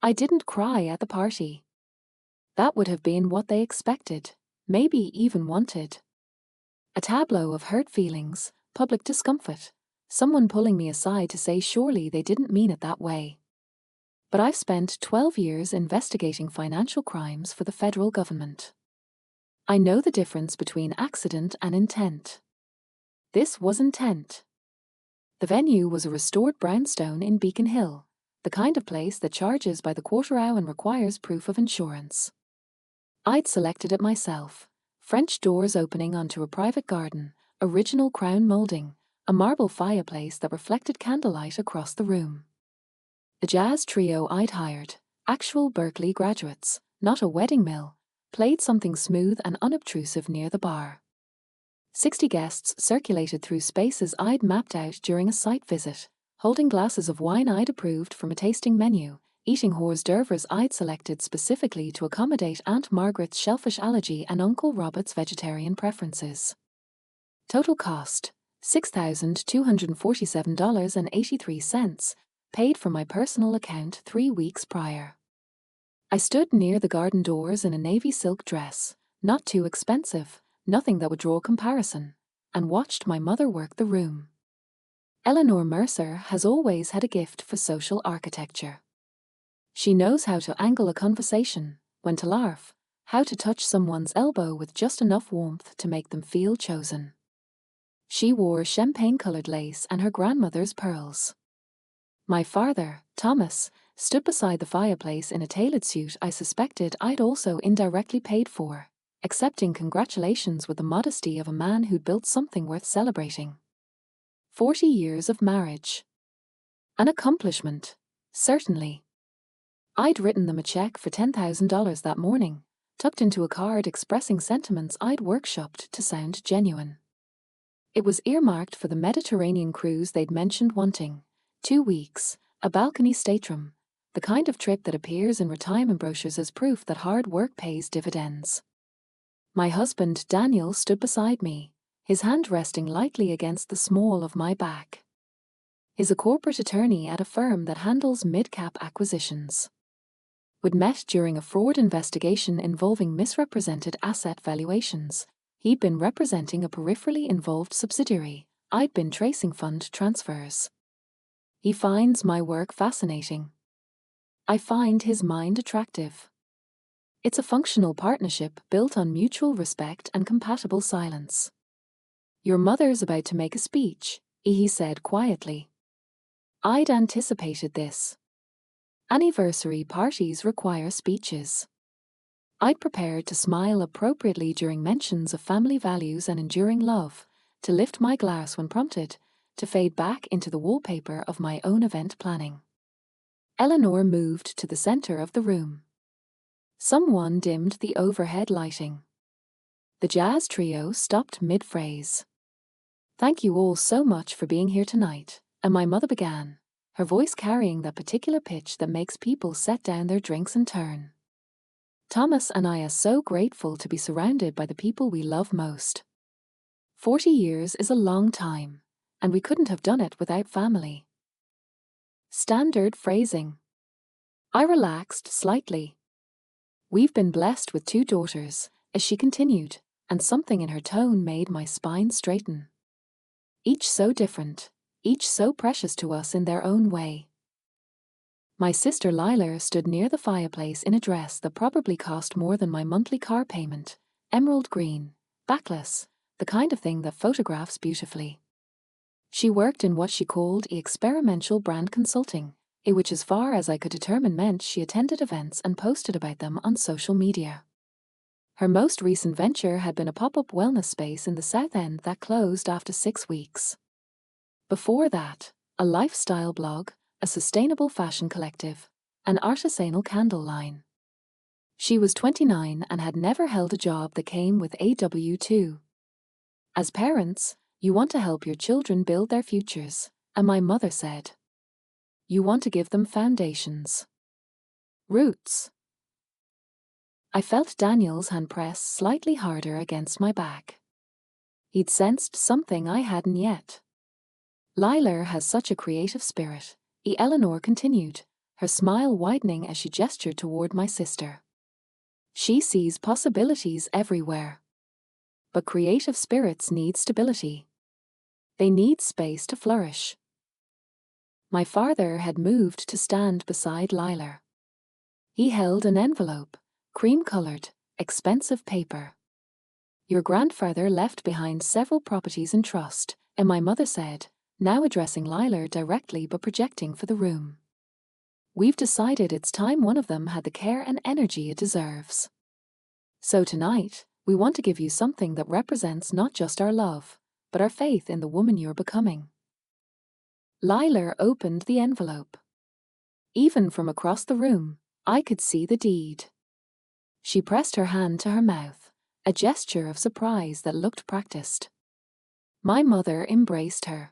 I didn't cry at the party. That would have been what they expected, maybe even wanted. A tableau of hurt feelings, public discomfort, someone pulling me aside to say surely they didn't mean it that way. But I've spent 12 years investigating financial crimes for the federal government. I know the difference between accident and intent. This was intent. The venue was a restored brownstone in Beacon Hill, the kind of place that charges by the quarter hour and requires proof of insurance. I'd selected it myself. French doors opening onto a private garden, original crown moulding, a marble fireplace that reflected candlelight across the room. The jazz trio I'd hired, actual Berkeley graduates, not a wedding mill, played something smooth and unobtrusive near the bar. 60 guests circulated through spaces I'd mapped out during a site visit, holding glasses of wine I'd approved from a tasting menu, eating hors d'oeuvres I'd selected specifically to accommodate Aunt Margaret's shellfish allergy and Uncle Robert's vegetarian preferences. Total cost, $6,247.83, paid from my personal account 3 weeks prior. I stood near the garden doors in a navy silk dress, not too expensive, nothing that would draw comparison, and watched my mother work the room. Eleanor Mercer has always had a gift for social architecture. She knows how to angle a conversation, when to laugh, how to touch someone's elbow with just enough warmth to make them feel chosen. She wore champagne-colored lace and her grandmother's pearls. My father, Thomas, stood beside the fireplace in a tailored suit I suspected I'd also indirectly paid for, accepting congratulations with the modesty of a man who'd built something worth celebrating. 40 years of marriage. An accomplishment, certainly. I'd written them a check for $10,000 that morning, tucked into a card expressing sentiments I'd workshopped to sound genuine. It was earmarked for the Mediterranean cruise they'd mentioned wanting, 2 weeks, a balcony stateroom, the kind of trip that appears in retirement brochures as proof that hard work pays dividends. My husband Daniel stood beside me, his hand resting lightly against the small of my back. He's a corporate attorney at a firm that handles mid-cap acquisitions. We'd met during a fraud investigation involving misrepresented asset valuations. He'd been representing a peripherally involved subsidiary. I'd been tracing fund transfers. He finds my work fascinating. I find his mind attractive. It's a functional partnership built on mutual respect and compatible silence. Your mother's about to make a speech, he said quietly. I'd anticipated this. Anniversary parties require speeches. I'd prepared to smile appropriately during mentions of family values and enduring love, to lift my glass when prompted, to fade back into the wallpaper of my own event planning. Eleanor moved to the center of the room. Someone dimmed the overhead lighting. The jazz trio stopped mid-phrase. Thank you all so much for being here tonight, and my mother began, her voice carrying that particular pitch that makes people set down their drinks and turn. Thomas and I are so grateful to be surrounded by the people we love most. 40 years is a long time, and we couldn't have done it without family. Standard phrasing. I relaxed slightly. We've been blessed with 2 daughters, as she continued, and something in her tone made my spine straighten. Each so different, each so precious to us in their own way. My sister Lila stood near the fireplace in a dress that probably cost more than my monthly car payment, emerald green, backless, the kind of thing that photographs beautifully. She worked in what she called experimental brand consulting, which as far as I could determine meant she attended events and posted about them on social media. Her most recent venture had been a pop-up wellness space in the South End that closed after 6 weeks. Before that, a lifestyle blog, a sustainable fashion collective, an artisanal candle line. She was 29 and had never held a job that came with a W-2. As parents, you want to help your children build their futures, and my mother said. You want to give them foundations. Roots. I felt Daniel's hand press slightly harder against my back. He'd sensed something I hadn't yet. Lila has such a creative spirit, Eleanor continued, her smile widening as she gestured toward my sister. She sees possibilities everywhere. But creative spirits need stability. They need space to flourish. My father had moved to stand beside Lila. He held an envelope, cream-colored, expensive paper. Your grandfather left behind several properties in trust, and my mother said, now addressing Lila directly but projecting for the room. We've decided it's time one of them had the care and energy it deserves. So tonight, we want to give you something that represents not just our love, but our faith in the woman you're becoming. Lila opened the envelope. Even from across the room, I could see the deed. She pressed her hand to her mouth, a gesture of surprise that looked practiced. My mother embraced her.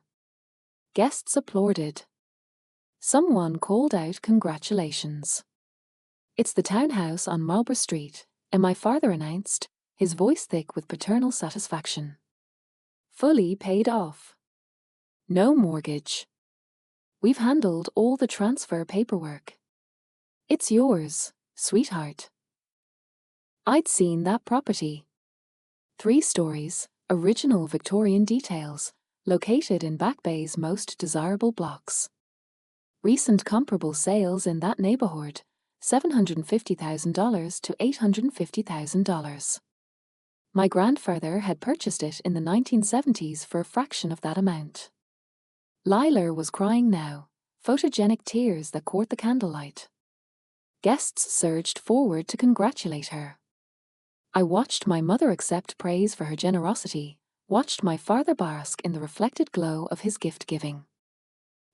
Guests applauded. Someone called out congratulations. It's the townhouse on Marlborough Street, and my father announced, his voice thick with paternal satisfaction. Fully paid off. No mortgage. We've handled all the transfer paperwork. It's yours, sweetheart. I'd seen that property. 3 stories, original Victorian details, located in Back Bay's most desirable blocks. Recent comparable sales in that neighborhood, $750,000 to $850,000. My grandfather had purchased it in the 1970s for a fraction of that amount. Lila was crying now, photogenic tears that caught the candlelight. Guests surged forward to congratulate her. I watched my mother accept praise for her generosity, watched my father bask in the reflected glow of his gift-giving.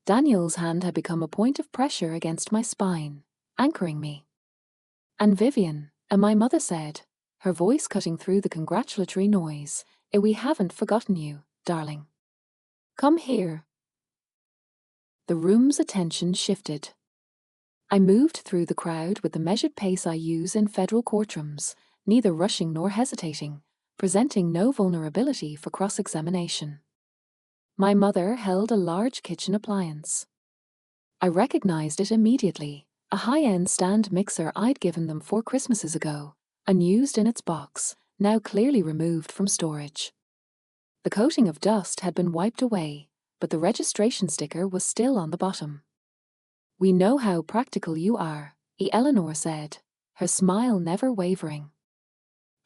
Daniel's hand had become a point of pressure against my spine, anchoring me. And Vivian, and my mother said, her voice cutting through the congratulatory noise, we haven't forgotten you, darling. Come here. The room's attention shifted. I moved through the crowd with the measured pace I use in federal courtrooms, neither rushing nor hesitating, presenting no vulnerability for cross-examination. My mother held a large kitchen appliance. I recognized it immediately, a high-end stand mixer I'd given them 4 Christmases ago, unused in its box, now clearly removed from storage. The coating of dust had been wiped away, but the registration sticker was still on the bottom. We know how practical you are, Eleanor said, her smile never wavering.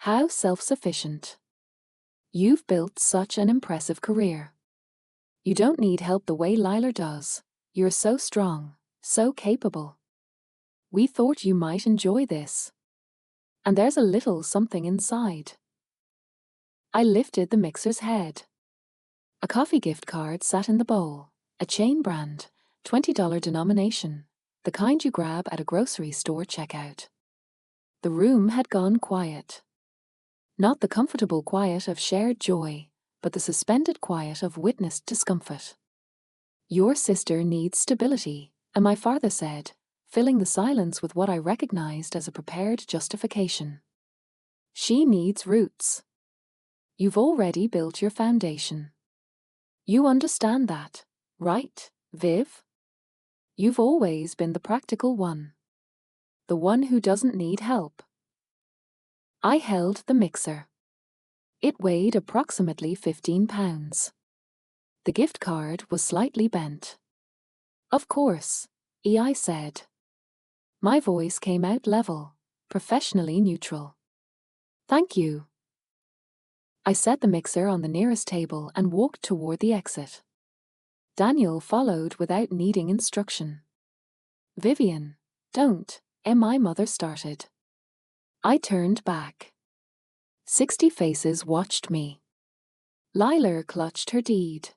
How self-sufficient. You've built such an impressive career. You don't need help the way Lila does. You're so strong, so capable. We thought you might enjoy this. And there's a little something inside. I lifted the mixer's head. A coffee gift card sat in the bowl, a chain brand, $20 denomination, the kind you grab at a grocery store checkout. The room had gone quiet. Not the comfortable quiet of shared joy, but the suspended quiet of witnessed discomfort. Your sister needs stability, and my father said, filling the silence with what I recognized as a prepared justification. She needs roots. You've already built your foundation. You understand that, right, Viv? You've always been the practical one. The one who doesn't need help. I held the mixer. It weighed approximately 15 pounds. The gift card was slightly bent. Of course, I said. My voice came out level, professionally neutral. Thank you. I set the mixer on the nearest table and walked toward the exit. Daniel followed without needing instruction. Vivian, don't, my mother started. I turned back. 60 faces watched me. Lila clutched her deed.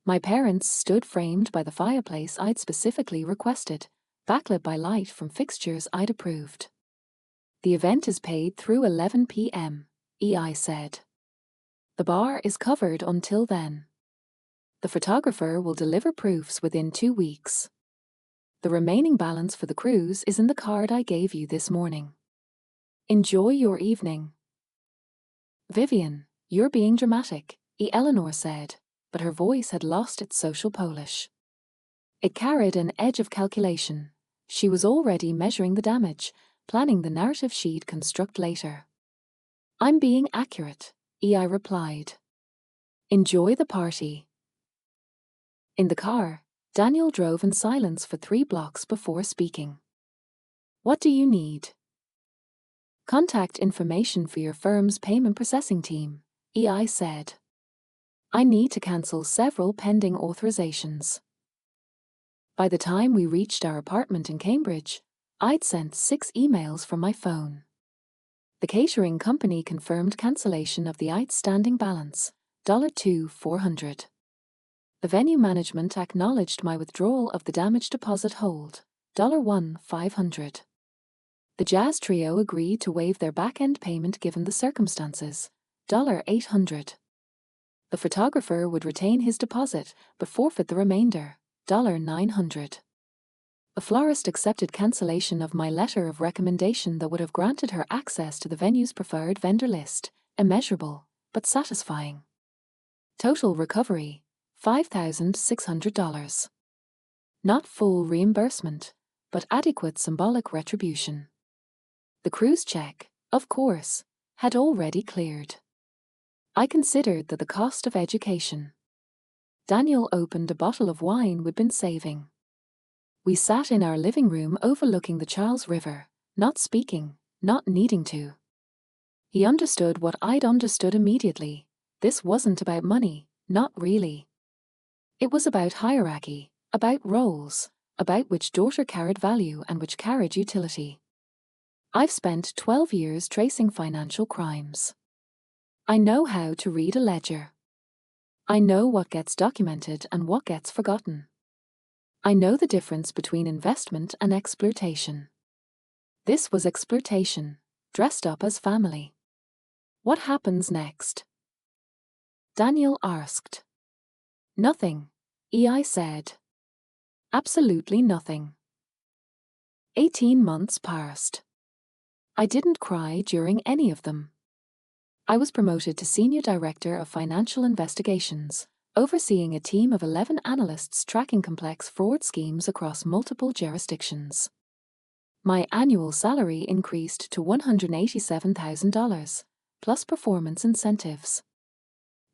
My parents stood framed by the fireplace I'd specifically requested, backlit by light from fixtures I'd approved. The event is paid through 11 p.m., I said. The bar is covered until then. The photographer will deliver proofs within 2 weeks. The remaining balance for the cruise is in the card I gave you this morning. Enjoy your evening. Vivian, you're being dramatic, Eleanor said, but her voice had lost its social polish. It carried an edge of calculation, She was already measuring the damage, planning the narrative she'd construct later. "I'm being accurate," EI replied. "Enjoy the party." In the car, Daniel drove in silence for 3 blocks before speaking. "What do you need?" "Contact information for your firm's payment processing team," EI said. "I need to cancel several pending authorizations." By the time we reached our apartment in Cambridge, I'd sent 6 emails from my phone. The catering company confirmed cancellation of the outstanding balance, $2,400. The venue management acknowledged my withdrawal of the damage deposit hold, $1,500. The jazz trio agreed to waive their back-end payment given the circumstances, $800. The photographer would retain his deposit but forfeit the remainder, $900. The florist accepted cancellation of my letter of recommendation that would have granted her access to the venue's preferred vendor list, immeasurable, but satisfying. Total recovery, $5,600. Not full reimbursement, but adequate symbolic retribution. The cruise check, of course, had already cleared. I considered that the cost of education. Daniel opened a bottle of wine we'd been saving. We sat in our living room overlooking the Charles River, not speaking, not needing to. He understood what I'd understood immediately. This wasn't about money, not really. It was about hierarchy, about roles, about which daughter carried value and which carried utility. I've spent 12 years tracing financial crimes. I know how to read a ledger. I know what gets documented and what gets forgotten. I know the difference between investment and exploitation. This was exploitation, dressed up as family. "What happens next?" Daniel asked. "Nothing," EI said. "Absolutely nothing." 18 months passed. I didn't cry during any of them. I was promoted to Senior Director of Financial Investigations, overseeing a team of 11 analysts tracking complex fraud schemes across multiple jurisdictions. My annual salary increased to $187,000, plus performance incentives.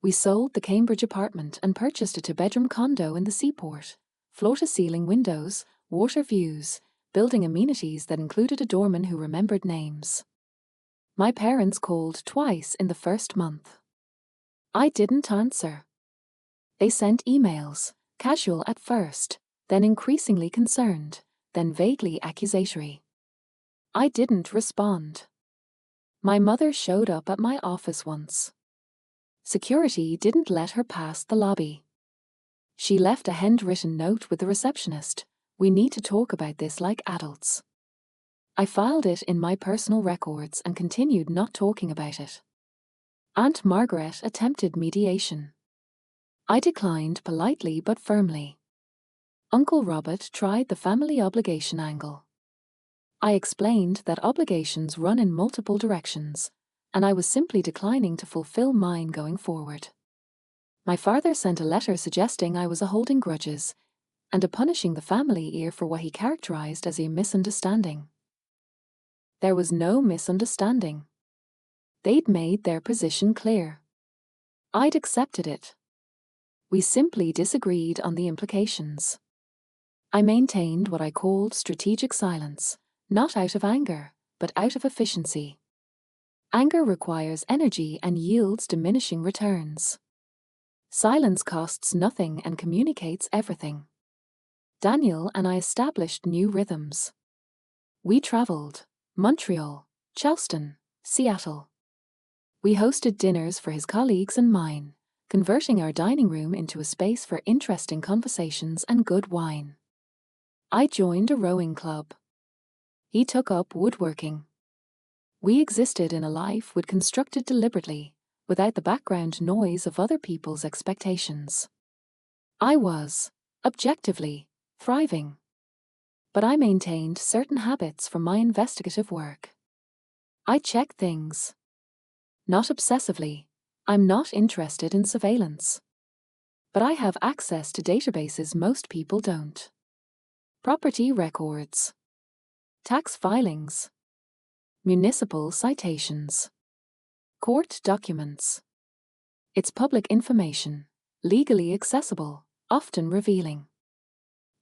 We sold the Cambridge apartment and purchased a 2-bedroom condo in the seaport, floor-to-ceiling windows, water views, building amenities that included a doorman who remembered names. My parents called twice in the first month. I didn't answer. They sent emails, casual at first, then increasingly concerned, then vaguely accusatory. I didn't respond. My mother showed up at my office once. Security didn't let her pass the lobby. She left a handwritten note with the receptionist. "We need to talk about this like adults." I filed it in my personal records and continued not talking about it. Aunt Margaret attempted mediation. I declined politely but firmly. Uncle Robert tried the family obligation angle. I explained that obligations run in multiple directions, and I was simply declining to fulfill mine going forward. My father sent a letter suggesting I was holding grudges and punishing the family ear for what he characterized as a misunderstanding. There was no misunderstanding. They'd made their position clear. I'd accepted it. We simply disagreed on the implications. I maintained what I called strategic silence, not out of anger, but out of efficiency. Anger requires energy and yields diminishing returns. Silence costs nothing and communicates everything. Daniel and I established new rhythms. We traveled: Montreal, Charleston, Seattle. We hosted dinners for his colleagues and mine, converting our dining room into a space for interesting conversations and good wine. I joined a rowing club. He took up woodworking. We existed in a life we'd constructed deliberately, without the background noise of other people's expectations. I was, objectively, thriving. But I maintained certain habits from my investigative work. I check things. Not obsessively. I'm not interested in surveillance. But I have access to databases most people don't. Property records. tax filings, municipal citations, court documents. It's public information, legally accessible, often revealing.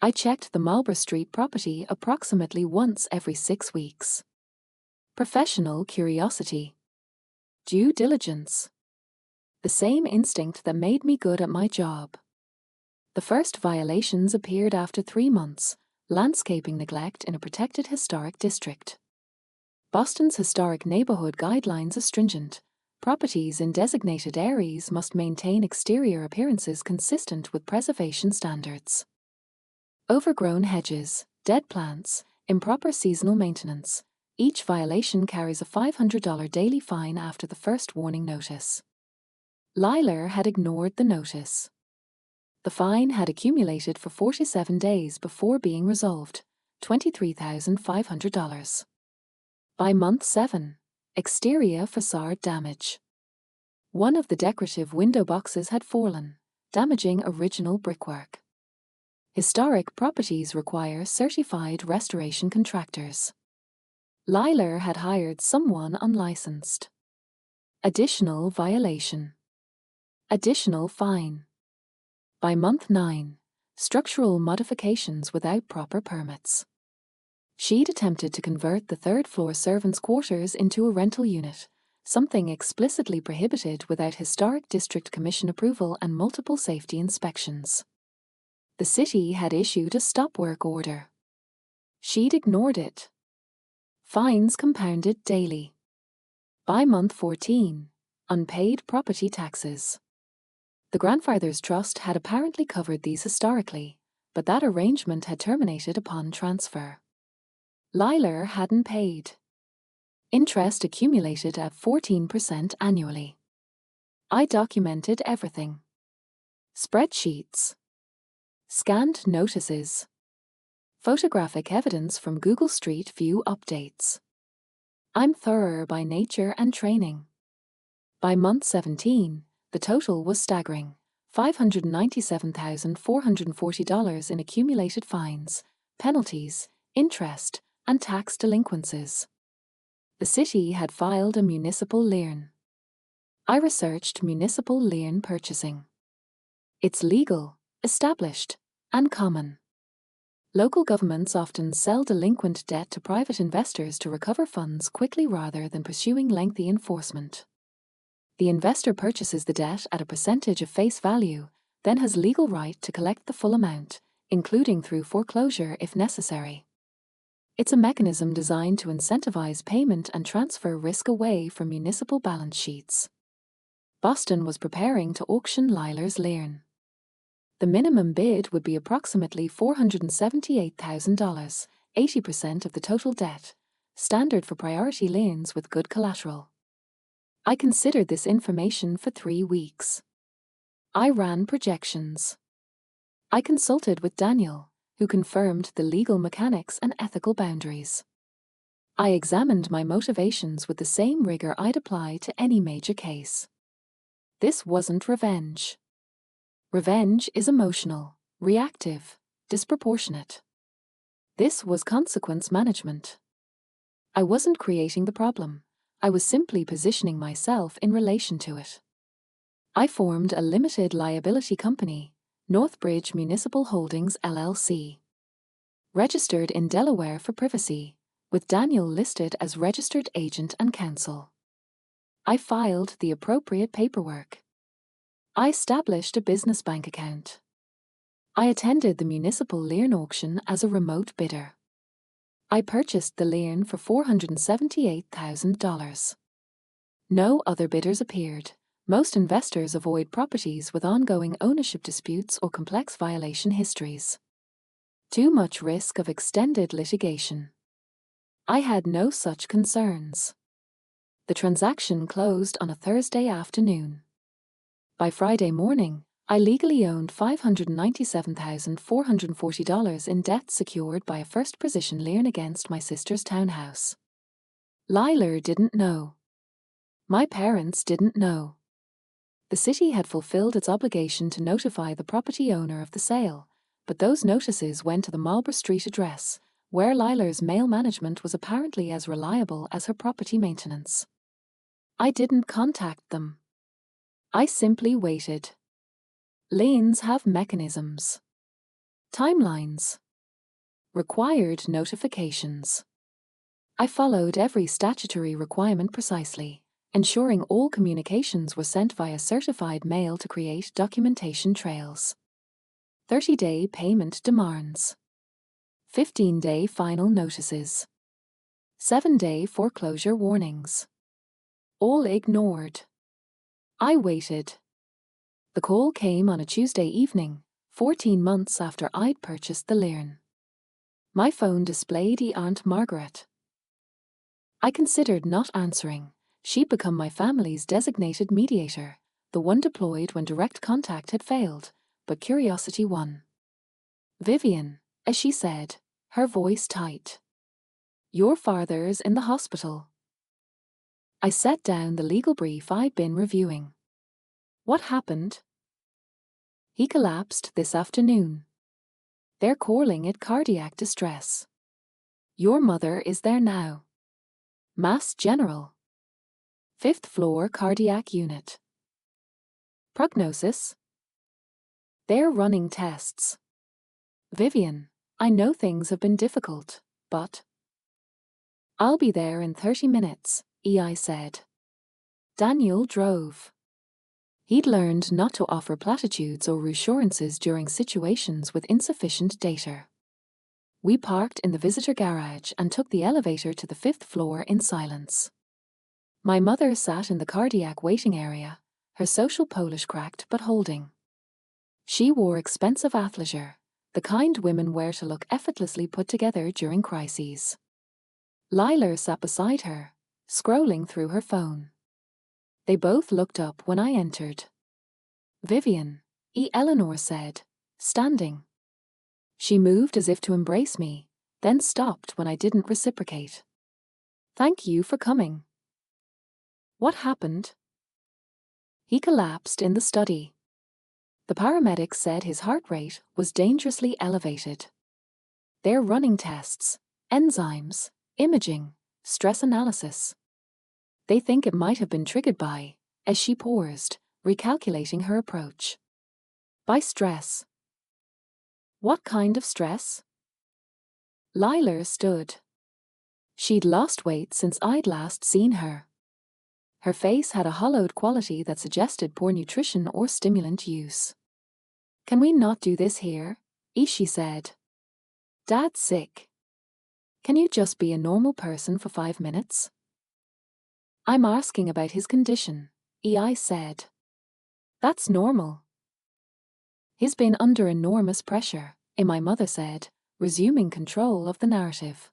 I checked the Marlborough Street property approximately once every 6 weeks. Professional curiosity. Due diligence. The same instinct that made me good at my job. The first violations appeared after 3 months, landscaping neglect in a protected historic district. Boston's historic neighborhood guidelines are stringent. Properties in designated areas must maintain exterior appearances consistent with preservation standards. Overgrown hedges, dead plants, improper seasonal maintenance. Each violation carries a $500 daily fine after the first warning notice. Liler had ignored the notice. The fine had accumulated for 47 days before being resolved, $23,500. By month 7, exterior facade damage. One of the decorative window boxes had fallen, damaging original brickwork. Historic properties require certified restoration contractors. Liler had hired someone unlicensed. Additional violation. Additional fine. By month 9, structural modifications without proper permits. She'd attempted to convert the third-floor servants' quarters into a rental unit, something explicitly prohibited without Historic District Commission approval and multiple safety inspections. The city had issued a stop work order. She'd ignored it. Fines compounded daily. By month 14, unpaid property taxes. The Grandfathers Trust had apparently covered these historically, but that arrangement had terminated upon transfer. Liler hadn't paid. Interest accumulated at 14% annually. I documented everything. Spreadsheets. Scanned notices. Photographic evidence from Google Street View updates. I'm thorough by nature and training. By month 17, the total was staggering, $597,440 in accumulated fines, penalties, interest, and tax delinquencies. The city had filed a municipal lien. I researched municipal lien purchasing. It's legal, established, and common. Local governments often sell delinquent debt to private investors to recover funds quickly rather than pursuing lengthy enforcement. The investor purchases the debt at a percentage of face value, then has legal right to collect the full amount, including through foreclosure if necessary. It's a mechanism designed to incentivize payment and transfer risk away from municipal balance sheets. Boston was preparing to auction Liler's lien. The minimum bid would be approximately $478,000, 80% of the total debt, standard for priority liens with good collateral. I considered this information for 3 weeks. I ran projections. I consulted with Daniel, who confirmed the legal mechanics and ethical boundaries. I examined my motivations with the same rigor I'd apply to any major case. This wasn't revenge. Revenge is emotional, reactive, disproportionate. This was consequence management. I wasn't creating the problem. I was simply positioning myself in relation to it. I formed a limited liability company, Northbridge Municipal Holdings LLC. Registered in Delaware for privacy, with Daniel listed as registered agent and counsel. I filed the appropriate paperwork. I established a business bank account. I attended the municipal lien auction as a remote bidder. I purchased the lien for $478,000. No other bidders appeared. Most investors avoid properties with ongoing ownership disputes or complex violation histories. Too much risk of extended litigation. I had no such concerns. The transaction closed on a Thursday afternoon. By Friday morning, I legally owned $597,440 in debt secured by a first position lien against my sister's townhouse. Liler didn't know. My parents didn't know. The city had fulfilled its obligation to notify the property owner of the sale, but those notices went to the Marlborough Street address, where Lila's mail management was apparently as reliable as her property maintenance. I didn't contact them. I simply waited. Liens have mechanisms. Timelines. Required notifications. I followed every statutory requirement precisely, ensuring all communications were sent via certified mail to create documentation trails. 30-day payment demands. 15-day final notices. 7-day foreclosure warnings. All ignored. I waited. The call came on a Tuesday evening, 14 months after I'd purchased the lien. My phone displayed Aunt Margaret. I considered not answering. She'd become my family's designated mediator, the one deployed when direct contact had failed, but curiosity won. "Vivian," as she said, her voice tight. "Your father's in the hospital." I set down the legal brief I'd been reviewing. "What happened?" "He collapsed this afternoon. They're calling it cardiac distress. Your mother is there now. Mass General. 5th floor cardiac unit. Prognosis? They're running tests." "Vivian, I know things have been difficult, but..." "I'll be there in 30 minutes, EI said. Daniel drove. He'd learned not to offer platitudes or reassurances during situations with insufficient data. We parked in the visitor garage and took the elevator to the 5th floor in silence. My mother sat in the cardiac waiting area, her social Polish cracked but holding. She wore expensive athleisure, the kind women wear to look effortlessly put together during crises. Lila sat beside her, scrolling through her phone. They both looked up when I entered. "Vivian," Eleanor said, standing. She moved as if to embrace me, then stopped when I didn't reciprocate. "Thank you for coming." "What happened?" "He collapsed in the study. The paramedics said his heart rate was dangerously elevated. They're running tests, enzymes, imaging, stress analysis. They think it might have been triggered by," as she paused, recalculating her approach. "By stress." "What kind of stress?" Lila stood. She'd lost weight since I'd last seen her. Her face had a hollowed quality that suggested poor nutrition or stimulant use. "Can we not do this here?" she said. "Dad's sick. Can you just be a normal person for 5 minutes?" "I'm asking about his condition," I said. "That's normal." "He's been under enormous pressure," my mother said, resuming control of the narrative.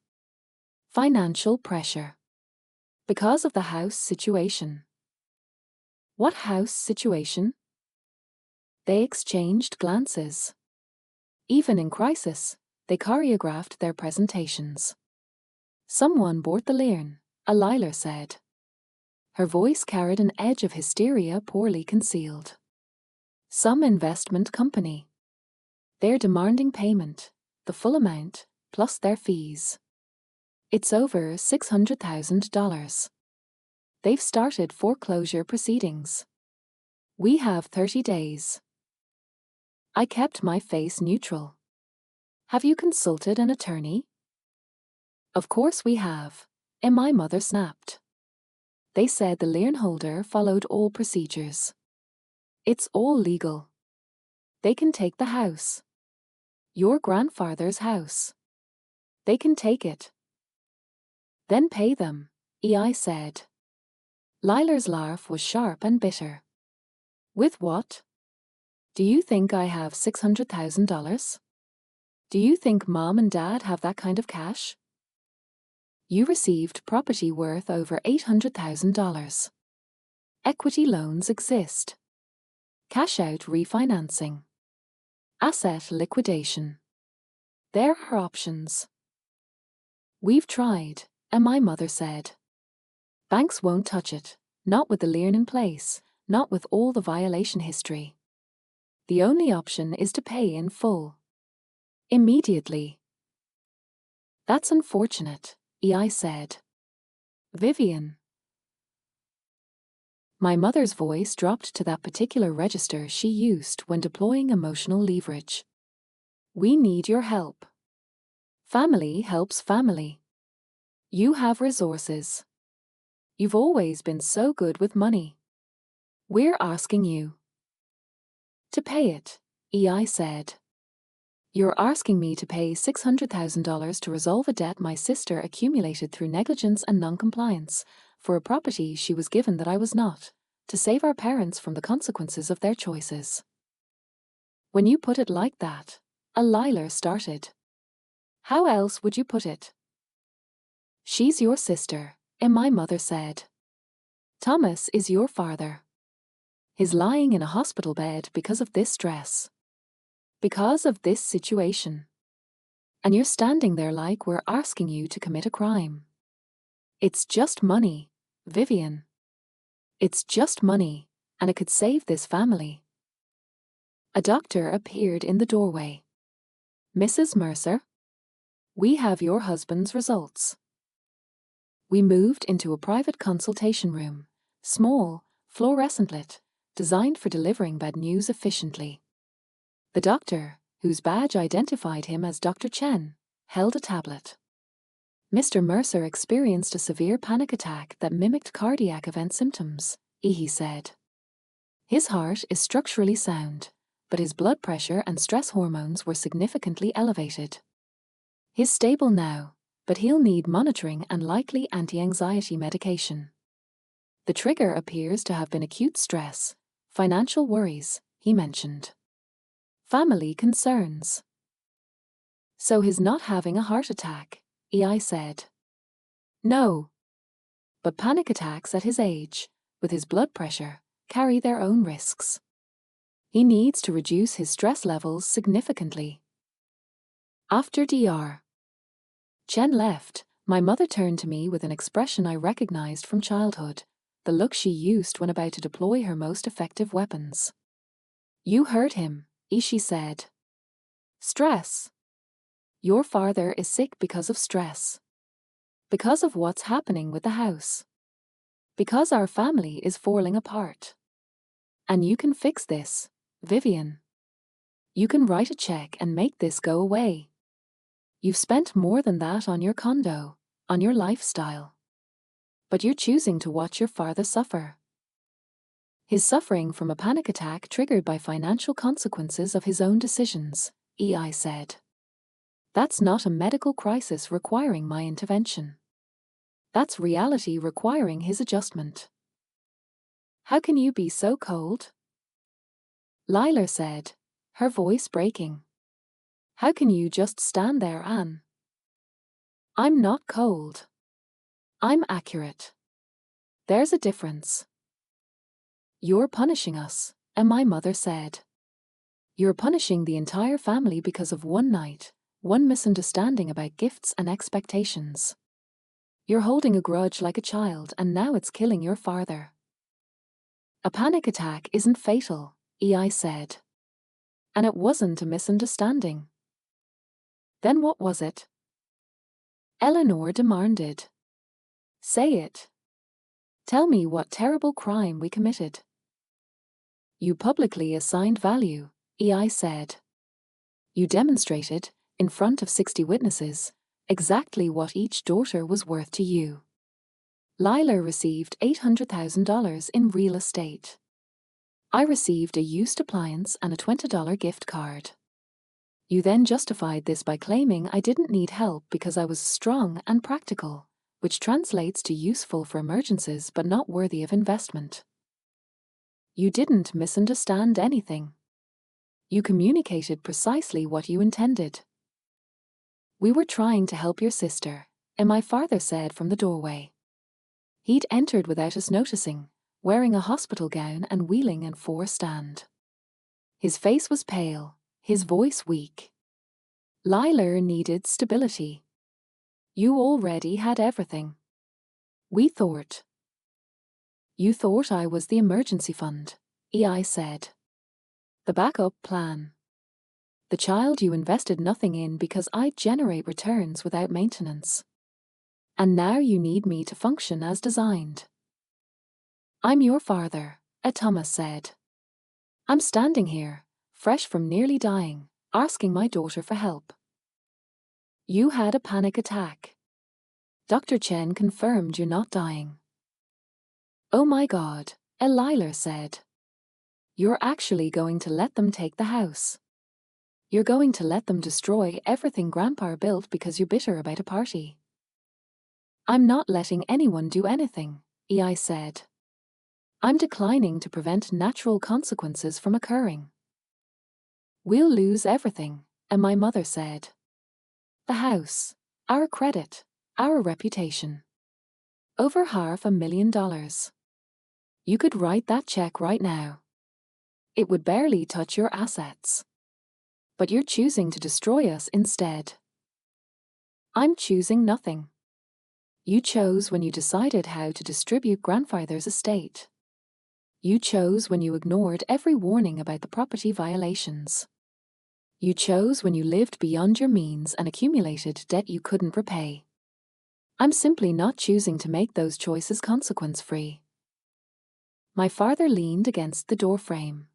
"Financial pressure. Because of the house situation." "What house situation?" They exchanged glances. Even in crisis, they choreographed their presentations. "Someone bought the lien," Lila said. Her voice carried an edge of hysteria poorly concealed. "Some investment company. They're demanding payment, the full amount, plus their fees. It's over $600,000. They've started foreclosure proceedings. We have 30 days. I kept my face neutral. "Have you consulted an attorney?" "Of course we have," my mother snapped. "They said the lien holder followed all procedures. It's all legal. They can take the house. Your grandfather's house. They can take it. Then pay them," I said. Lila's laugh was sharp and bitter. "With what? Do you think I have $600,000? Do you think Mom and Dad have that kind of cash? You received property worth over $800,000. Equity loans exist. Cash out refinancing. Asset liquidation. There are options. We've tried," my mother said. "Banks won't touch it, not with the lien in place, not with all the violation history. The only option is to pay in full. Immediately." That's unfortunate, I said. Vivian. My mother's voice dropped to that particular register she used when deploying emotional leverage. We need your help. Family helps family. You have resources. You've always been so good with money. We're asking you to pay it, I said. You're asking me to pay $600,000 to resolve a debt my sister accumulated through negligence and noncompliance, for a property she was given that I was not, to save our parents from the consequences of their choices. When you put it like that, a liar started. How else would you put it? She's your sister, my mother said. Thomas is your father. He's lying in a hospital bed because of this stress. Because of this situation. And you're standing there like we're asking you to commit a crime. It's just money, Vivian. It's just money, and it could save this family. A doctor appeared in the doorway. Mrs. Mercer? We have your husband's results. We moved into a private consultation room, small, fluorescent lit, designed for delivering bad news efficiently. The doctor, whose badge identified him as Dr. Chen, held a tablet. Mr. Mercer experienced a severe panic attack that mimicked cardiac event symptoms, he said. His heart is structurally sound, but his blood pressure and stress hormones were significantly elevated. He's stable now, but he'll need monitoring and likely anti-anxiety medication. The trigger appears to have been acute stress, financial worries, he mentioned. Family concerns. So he's not having a heart attack, I said. No. But panic attacks at his age, with his blood pressure, carry their own risks. He needs to reduce his stress levels significantly. After Dr. Chen left, my mother turned to me with an expression I recognized from childhood, the look she used when about to deploy her most effective weapons. You heard him, she said. Stress. Your father is sick because of stress. Because of what's happening with the house. Because our family is falling apart. And you can fix this, Vivian. You can write a check and make this go away. You've spent more than that on your condo, on your lifestyle. But you're choosing to watch your father suffer. He's suffering from a panic attack triggered by financial consequences of his own decisions, I said. That's not a medical crisis requiring my intervention. That's reality requiring his adjustment. How can you be so cold? Lila said, her voice breaking. How can you just stand there, Anne? I'm not cold. I'm accurate. There's a difference. You're punishing us, my mother said. You're punishing the entire family because of one night, one misunderstanding about gifts and expectations. You're holding a grudge like a child and now it's killing your father. A panic attack isn't fatal, I said. And it wasn't a misunderstanding. Then what was it? Eleanor demanded. Say it. Tell me what terrible crime we committed. You publicly assigned value, I said. You demonstrated, in front of 60 witnesses, exactly what each daughter was worth to you. Lila received $800,000 in real estate. I received a used appliance and a $20 gift card. You then justified this by claiming I didn't need help because I was strong and practical, which translates to useful for emergencies but not worthy of investment. You didn't misunderstand anything. You communicated precisely what you intended. We were trying to help your sister, and my father said from the doorway. He'd entered without us noticing, wearing a hospital gown and wheeling and four stand. His face was pale, his voice weak. Lila needed stability. You already had everything. We thought. You thought I was the emergency fund, I said. The backup plan. The child you invested nothing in because I generate returns without maintenance. And now you need me to function as designed. I'm your father, Thomas said. I'm standing here, fresh from nearly dying, asking my daughter for help. You had a panic attack. Dr. Chen confirmed you're not dying. Oh my God, Eliler said. You're actually going to let them take the house. You're going to let them destroy everything Grandpa built because you're bitter about a party. I'm not letting anyone do anything, I said. I'm declining to prevent natural consequences from occurring. We'll lose everything, my mother said. The house, our credit, our reputation. Over $500,000. You could write that check right now. It would barely touch your assets. But you're choosing to destroy us instead. I'm choosing nothing. You chose when you decided how to distribute grandfather's estate. You chose when you ignored every warning about the property violations. You chose when you lived beyond your means and accumulated debt you couldn't repay. I'm simply not choosing to make those choices consequence-free. My father leaned against the doorframe.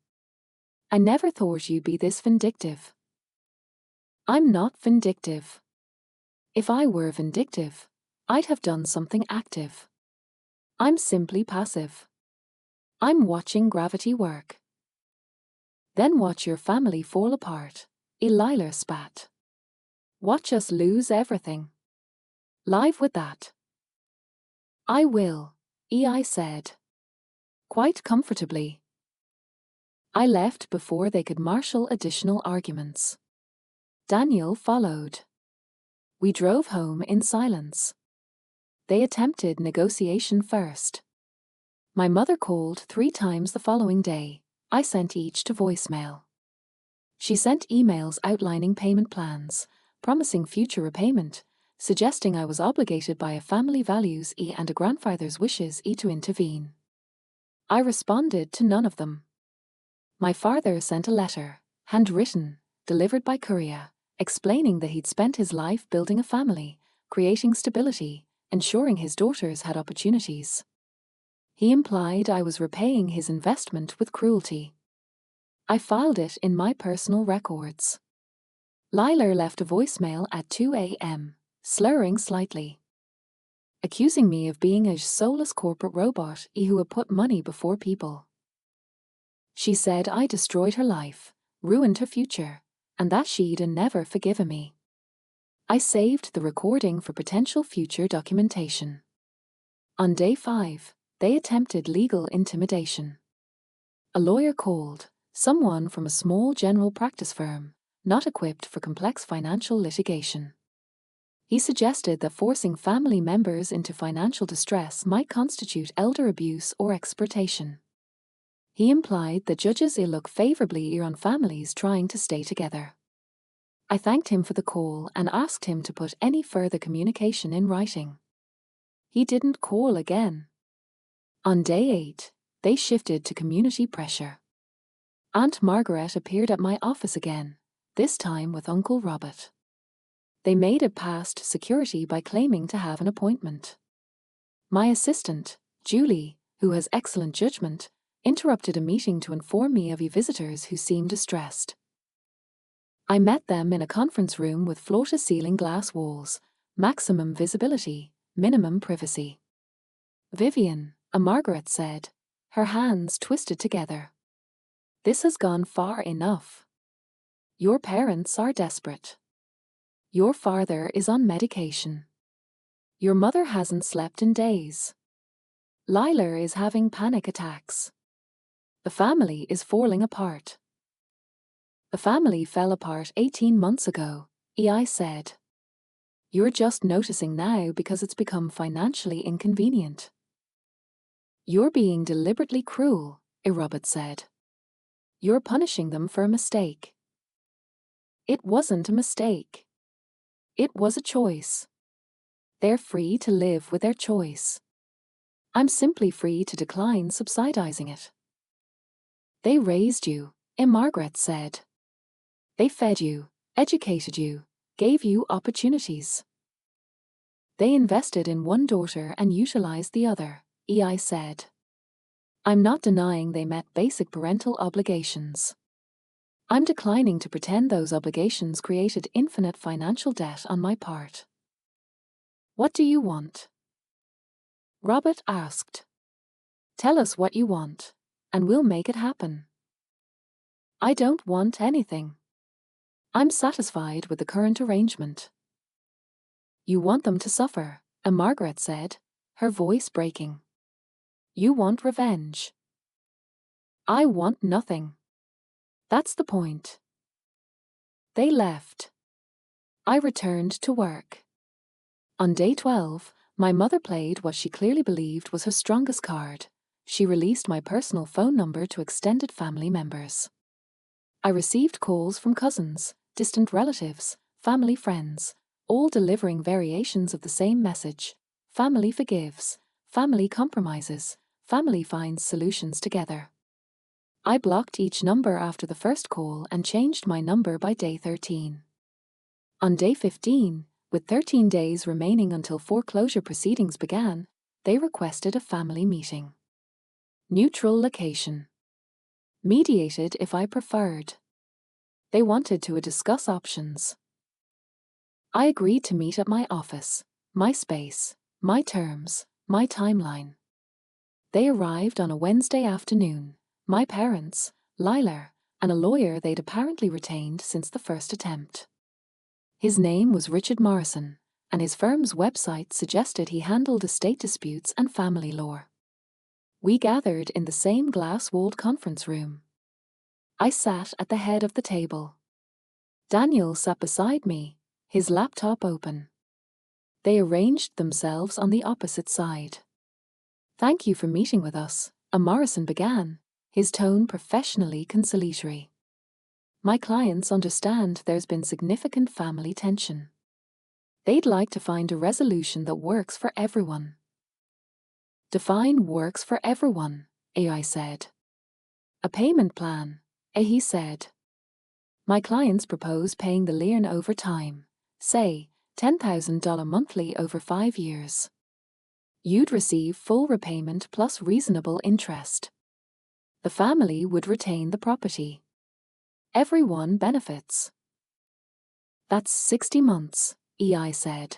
I never thought you'd be this vindictive. I'm not vindictive. If I were vindictive, I'd have done something active. I'm simply passive. I'm watching gravity work. Then watch your family fall apart, Eliler spat. Watch us lose everything. Live with that. I will, I said. Quite comfortably. I left before they could marshal additional arguments. Daniel followed. We drove home in silence. They attempted negotiation first. My mother called 3 times the following day. I sent each to voicemail. She sent emails outlining payment plans, promising future repayment, suggesting I was obligated by a family values and a grandfather's wishes to intervene. I responded to none of them. My father sent a letter, handwritten, delivered by courier, explaining that he'd spent his life building a family, creating stability, ensuring his daughters had opportunities. He implied I was repaying his investment with cruelty. I filed it in my personal records. Liler left a voicemail at 2 a.m., slurring slightly, accusing me of being a soulless corporate robot who had put money before people. She said I destroyed her life, ruined her future, and that she'd never forgiven me. I saved the recording for potential future documentation. On day 5, they attempted legal intimidation. A lawyer called, someone from a small general practice firm, not equipped for complex financial litigation. He suggested that forcing family members into financial distress might constitute elder abuse or exploitation. He implied that judges look favorably on families trying to stay together. I thanked him for the call and asked him to put any further communication in writing. He didn't call again. On day 8, they shifted to community pressure. Aunt Margaret appeared at my office again, this time with Uncle Robert. They made it past security by claiming to have an appointment. My assistant, Julie, who has excellent judgment, interrupted a meeting to inform me of visitors who seemed distressed. I met them in a conference room with floor-to-ceiling glass walls, maximum visibility, minimum privacy. Vivian, Margaret said, her hands twisted together. This has gone far enough. Your parents are desperate. Your father is on medication. Your mother hasn't slept in days. Liler is having panic attacks. The family is falling apart. The family fell apart 18 months ago, I said. You're just noticing now because it's become financially inconvenient. You're being deliberately cruel, Robert said. You're punishing them for a mistake. It wasn't a mistake. It was a choice. They're free to live with their choice. I'm simply free to decline subsidizing it. They raised you, Margaret said. They fed you, educated you, gave you opportunities. They invested in one daughter and utilized the other, EI said. I'm not denying they met basic parental obligations. I'm declining to pretend those obligations created infinite financial debt on my part. What do you want? Robert asked. Tell us what you want, and we'll make it happen. I don't want anything. I'm satisfied with the current arrangement. You want them to suffer, Margaret said, her voice breaking. You want revenge. I want nothing. That's the point. They left. I returned to work. On day 12, my mother played what she clearly believed was her strongest card. She released my personal phone number to extended family members. I received calls from cousins, distant relatives, family friends, all delivering variations of the same message. Family forgives, family compromises, family finds solutions together. I blocked each number after the first call and changed my number by day 13. On day 15, with 13 days remaining until foreclosure proceedings began, they requested a family meeting. Neutral location. Mediated if I preferred. They wanted to discuss options. I agreed to meet at my office, my space, my terms, my timeline. They arrived on a Wednesday afternoon, my parents, Lila, and a lawyer they'd apparently retained since the first attempt. His name was Richard Morrison, and his firm's website suggested he handled estate disputes and family law. We gathered in the same glass-walled conference room. I sat at the head of the table. Daniel sat beside me, his laptop open. They arranged themselves on the opposite side. Thank you for meeting with us, Morrison began, his tone professionally conciliatory. My clients understand there's been significant family tension. They'd like to find a resolution that works for everyone. Define works for everyone, AI said. A payment plan, he said. My clients propose paying the lien over time, say, $10,000 monthly over 5 years. You'd receive full repayment plus reasonable interest. The family would retain the property. Everyone benefits. That's 60 months, EI said.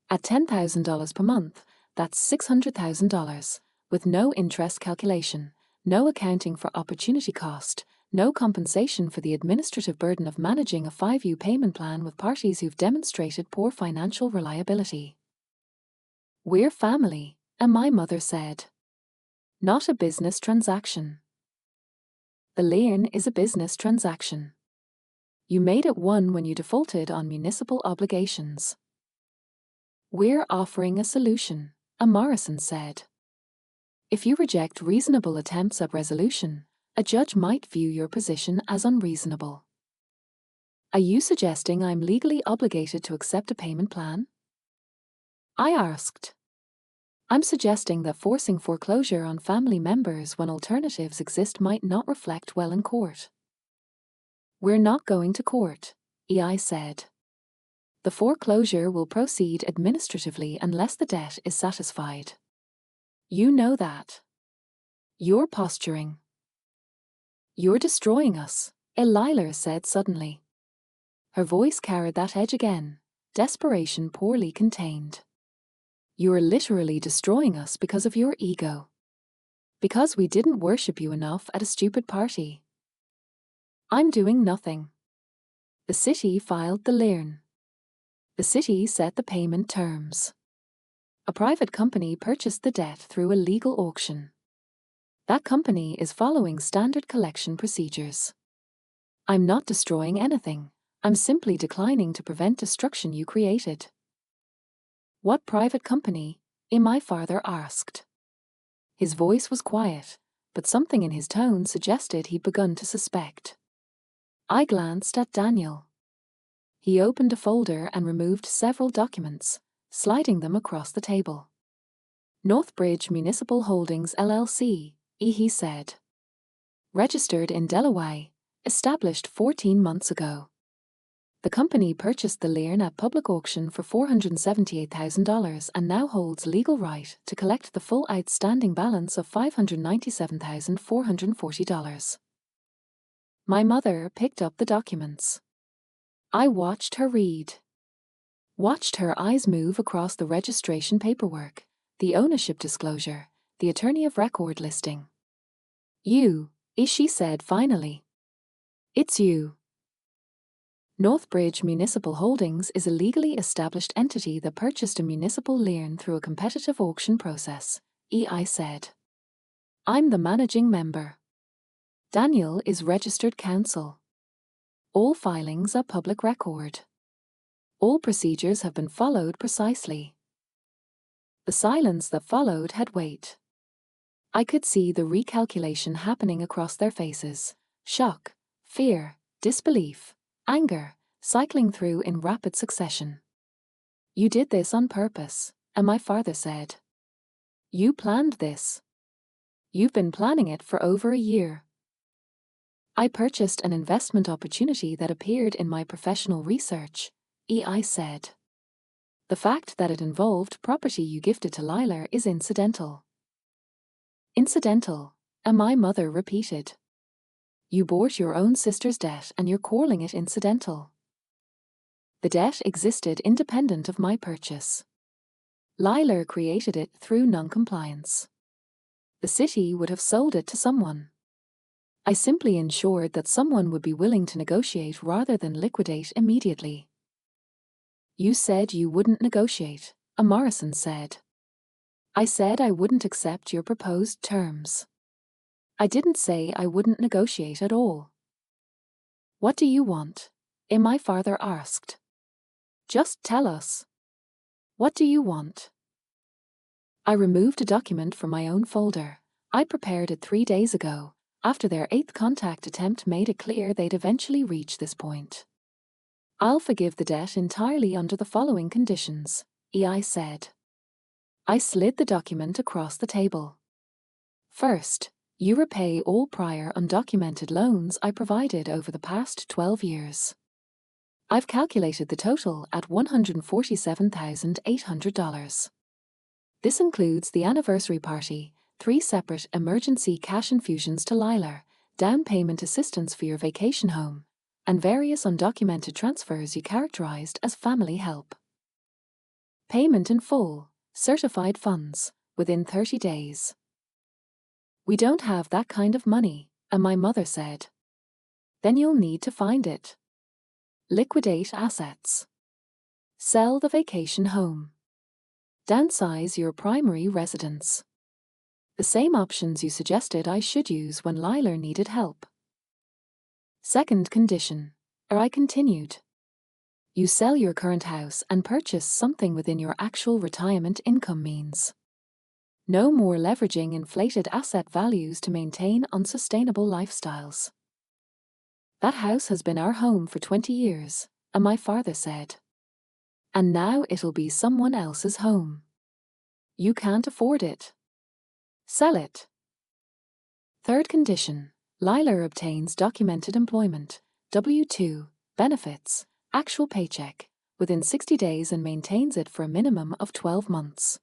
At $10,000 per month, that's $600,000, with no interest calculation, no accounting for opportunity cost, no compensation for the administrative burden of managing a 5-year payment plan with parties who've demonstrated poor financial reliability. We're family, my mother said. Not a business transaction. The lien is a business transaction. You made it one when you defaulted on municipal obligations. We're offering a solution, Morrison said. If you reject reasonable attempts at resolution, a judge might view your position as unreasonable. Are you suggesting I'm legally obligated to accept a payment plan? I asked. I'm suggesting that forcing foreclosure on family members when alternatives exist might not reflect well in court. We're not going to court, EI said. The foreclosure will proceed administratively unless the debt is satisfied. You know that. You're posturing. You're destroying us, Lila said suddenly. Her voice carried that edge again, desperation poorly contained. You're literally destroying us because of your ego. Because we didn't worship you enough at a stupid party. I'm doing nothing. The city filed the lien. The city set the payment terms. A private company purchased the debt through a legal auction. That company is following standard collection procedures. I'm not destroying anything. I'm simply declining to prevent destruction you created. What private company? My father asked. His voice was quiet, but something in his tone suggested he'd begun to suspect. I glanced at Daniel. He opened a folder and removed several documents, sliding them across the table. Northbridge Municipal Holdings LLC, he said. Registered in Delaware, Established 14 months ago. The company purchased the lien at public auction for $478,000 and now holds legal right to collect the full outstanding balance of $597,440. My mother picked up the documents. I watched her read. Watched her eyes move across the registration paperwork, the ownership disclosure, the attorney of record listing. You, she said finally. It's you. Northbridge Municipal Holdings is a legally established entity that purchased a municipal lien through a competitive auction process, I said. I'm the managing member. Daniel is registered counsel. All filings are public record. All procedures have been followed precisely. The silence that followed had weight. I could see the recalculation happening across their faces, shock, fear, disbelief, anger, cycling through in rapid succession. You did this on purpose, and my father said. You planned this. You've been planning it for over a year. I purchased an investment opportunity that appeared in my professional research, I said. The fact that it involved property you gifted to Liler is incidental. Incidental, and my mother repeated. You bought your own sister's debt and you're calling it incidental. The debt existed independent of my purchase. Liler created it through non-compliance. The city would have sold it to someone. I simply ensured that someone would be willing to negotiate rather than liquidate immediately. You said you wouldn't negotiate, Morrison said. I said I wouldn't accept your proposed terms. I didn't say I wouldn't negotiate at all. What do you want? My father asked. Just tell us. What do you want? I removed a document from my own folder. I prepared it 3 days ago, after their 8th contact attempt made it clear they'd eventually reach this point. I'll forgive the debt entirely under the following conditions, I said. I slid the document across the table. First, you repay all prior undocumented loans I provided over the past 12 years. I've calculated the total at $147,800. This includes the anniversary party, 3 separate emergency cash infusions to Liler, down payment assistance for your vacation home, and various undocumented transfers you characterized as family help. Payment in full, certified funds, within 30 days. We don't have that kind of money, my mother said. Then you'll need to find it. Liquidate assets. Sell the vacation home. Downsize your primary residence. The same options you suggested I should use when Liler needed help. Second condition, I continued. You sell your current house and purchase something within your actual retirement income means. No more leveraging inflated asset values to maintain unsustainable lifestyles. That house has been our home for 20 years, my father said. And now it'll be someone else's home. You can't afford it. Sell it. Third condition, Liler obtains documented employment, W-2, benefits, actual paycheck, within 60 days and maintains it for a minimum of 12 months.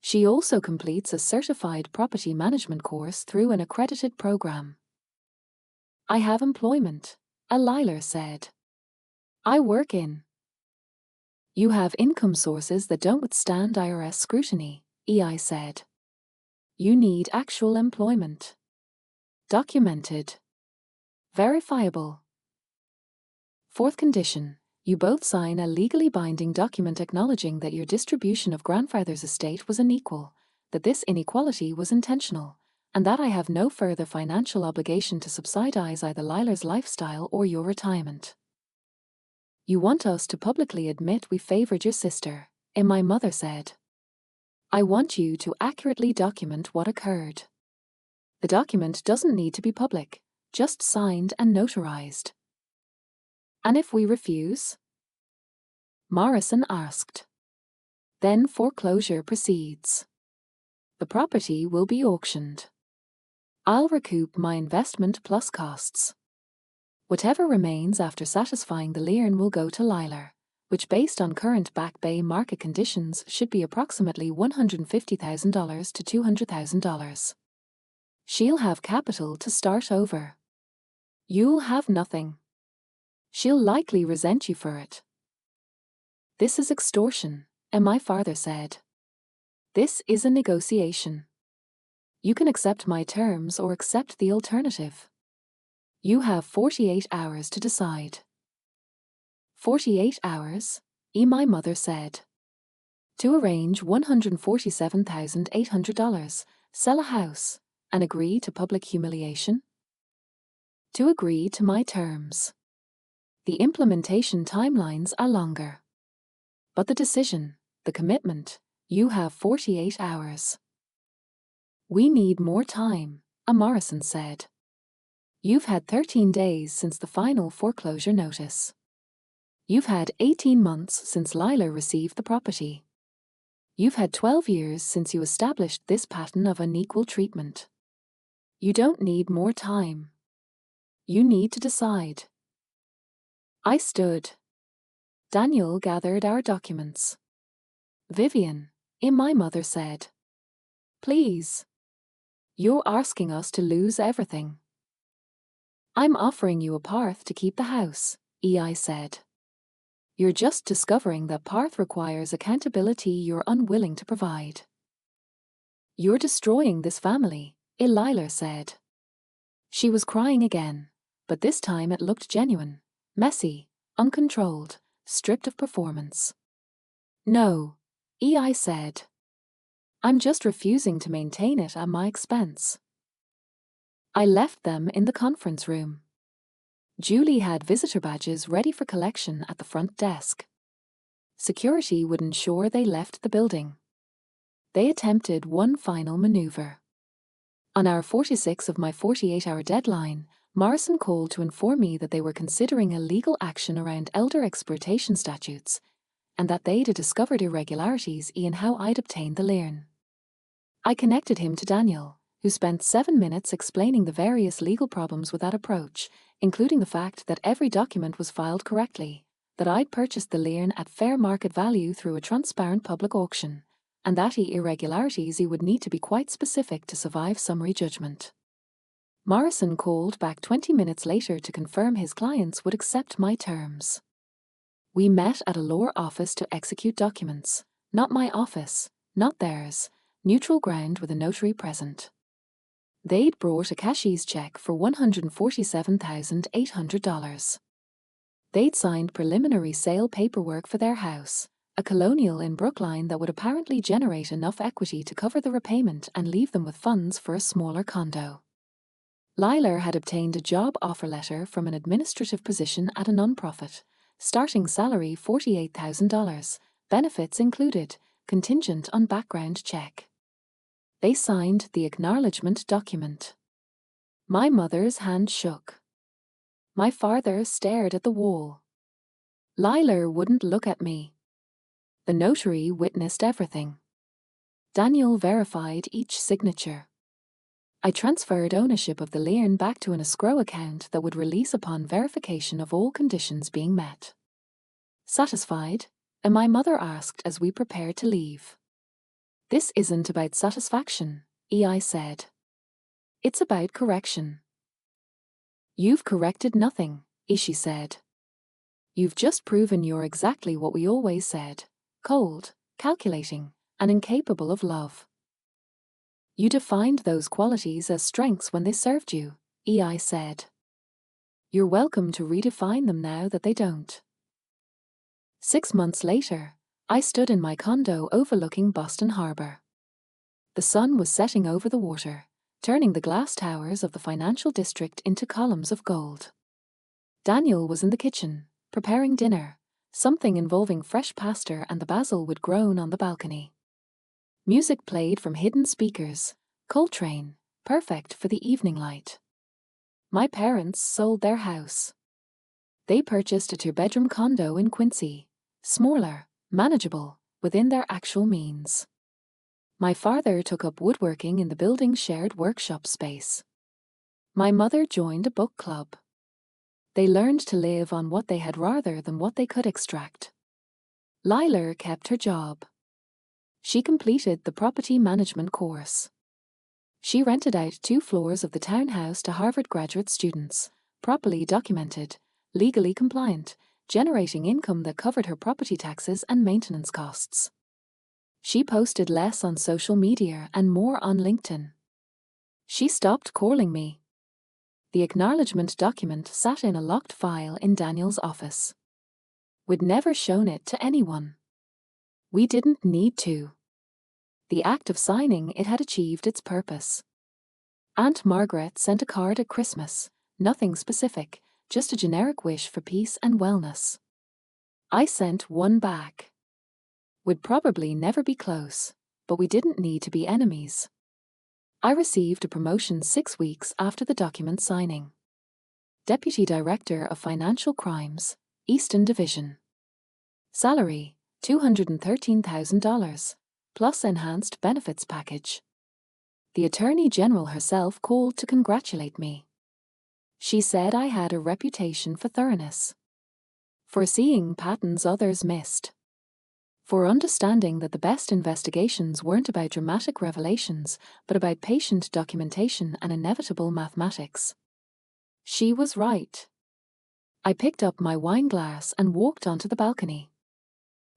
She also completes a certified property management course through an accredited program. I have employment, Liler said. I work in. You have income sources that don't withstand IRS scrutiny, I said. You need actual employment. Documented. Verifiable. Fourth condition, you both sign a legally binding document acknowledging that your distribution of grandfather's estate was unequal, that this inequality was intentional, and that I have no further financial obligation to subsidize either Liler's lifestyle or your retirement. You want us to publicly admit we favored your sister, my mother said. I want you to accurately document what occurred. The document doesn't need to be public, just signed and notarized. And if we refuse? Morrison asked. Then foreclosure proceeds. The property will be auctioned. I'll recoup my investment plus costs. Whatever remains after satisfying the lien will go to Liler, which based on current Back Bay market conditions should be approximately $150,000 to $200,000. She'll have capital to start over. You'll have nothing. She'll likely resent you for it. This is extortion, and my father said. This is a negotiation. You can accept my terms or accept the alternative. You have 48 hours to decide. 48 hours, my mother said. To arrange $147,800, sell a house, and agree to public humiliation? To agree to my terms. The implementation timelines are longer. But the decision, the commitment, you have 48 hours. We need more time, Morrison said. You've had 13 days since the final foreclosure notice. You've had 18 months since Liler received the property. You've had 12 years since you established this pattern of unequal treatment. You don't need more time. You need to decide. I stood. Daniel gathered our documents. Vivian, my mother said. Please. You're asking us to lose everything. I'm offering you a path to keep the house, I said. You're just discovering that path requires accountability you're unwilling to provide. You're destroying this family, Liler said. She was crying again, but this time it looked genuine, messy, uncontrolled, stripped of performance. No, I said. I'm just refusing to maintain it at my expense. I left them in the conference room. Julie had visitor badges ready for collection at the front desk. Security would ensure they left the building. They attempted one final maneuver. On hour 46 of my 48-hour deadline, Morrison called to inform me that they were considering a legal action around elder exploitation statutes, and that they'd discovered irregularities in how I'd obtained the lien. I connected him to Daniel, who spent 7 minutes explaining the various legal problems with that approach, including the fact that every document was filed correctly, that I'd purchased the lien at fair market value through a transparent public auction, and that irregularities would need to be quite specific to survive summary judgment. Morrison called back 20 minutes later to confirm his clients would accept my terms. We met at a law office to execute documents, not my office, not theirs, neutral ground with a notary present. They'd brought a cashier's check for $147,800. They'd signed preliminary sale paperwork for their house, a colonial in Brookline that would apparently generate enough equity to cover the repayment and leave them with funds for a smaller condo. Liler had obtained a job offer letter from an administrative position at a nonprofit, starting salary $48,000, benefits included, contingent on background check. They signed the acknowledgement document. My mother's hand shook. My father stared at the wall. Liler wouldn't look at me. The notary witnessed everything. Daniel verified each signature. I transferred ownership of the lien back to an escrow account that would release upon verification of all conditions being met. Satisfied? And my mother asked as we prepared to leave. This isn't about satisfaction, I said. It's about correction. You've corrected nothing, she said. You've just proven you're exactly what we always said, cold, calculating, and incapable of love. You defined those qualities as strengths when they served you, I said. You're welcome to redefine them now that they don't. 6 months later, I stood in my condo overlooking Boston Harbor. The sun was setting over the water, turning the glass towers of the financial district into columns of gold. Daniel was in the kitchen, preparing dinner, something involving fresh pasta and the basil would grown on the balcony. Music played from hidden speakers, Coltrane, perfect for the evening light. My parents sold their house. They purchased a two-bedroom condo in Quincy, smaller, manageable, within their actual means. My father took up woodworking in the building's shared workshop space. My mother joined a book club. They learned to live on what they had rather than what they could extract. Lila kept her job. She completed the property management course. She rented out 2 floors of the townhouse to Harvard graduate students, properly documented, legally compliant, generating income that covered her property taxes and maintenance costs. She posted less on social media and more on LinkedIn. She stopped calling me. The acknowledgement document sat in a locked file in Daniel's office. We'd never shown it to anyone. We didn't need to. The act of signing it had achieved its purpose. Aunt Margaret sent a card at Christmas, nothing specific, just a generic wish for peace and wellness. I sent one back. We'd probably never be close, but we didn't need to be enemies. I received a promotion 6 weeks after the document signing. Deputy Director of Financial Crimes, Eastern Division. Salary, $213,000, plus enhanced benefits package. The Attorney General herself called to congratulate me. She said I had a reputation for thoroughness, for seeing patterns others missed, for understanding that the best investigations weren't about dramatic revelations, but about patient documentation and inevitable mathematics. She was right. I picked up my wine glass and walked onto the balcony.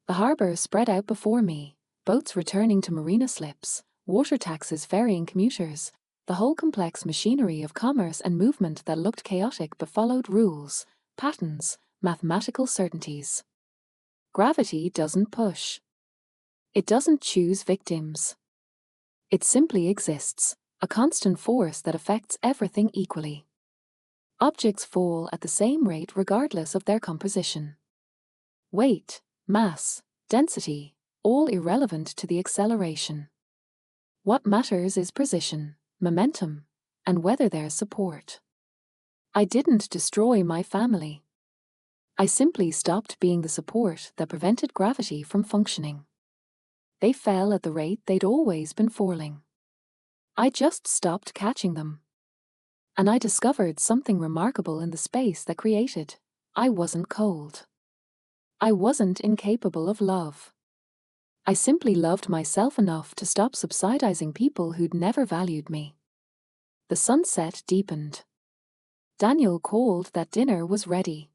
The harbour spread out before me, boats returning to marina slips, water taxis ferrying commuters, the whole complex machinery of commerce and movement that looked chaotic but followed rules, patterns, mathematical certainties. Gravity doesn't push. It doesn't choose victims. It simply exists, a constant force that affects everything equally. Objects fall at the same rate regardless of their composition. Weight, mass, density, all irrelevant to the acceleration. What matters is precision, momentum, and whether there's support. I didn't destroy my family. I simply stopped being the support that prevented gravity from functioning. They fell at the rate they'd always been falling. I just stopped catching them. And I discovered something remarkable in the space that created. I wasn't cold. I wasn't incapable of love. I simply loved myself enough to stop subsidizing people who'd never valued me. The sunset deepened. Daniel called that dinner was ready.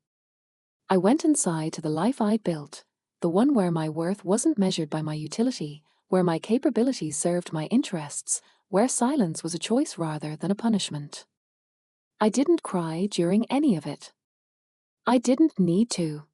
I went inside to the life I built, the one where my worth wasn't measured by my utility, where my capabilities served my interests, where silence was a choice rather than a punishment. I didn't cry during any of it. I didn't need to.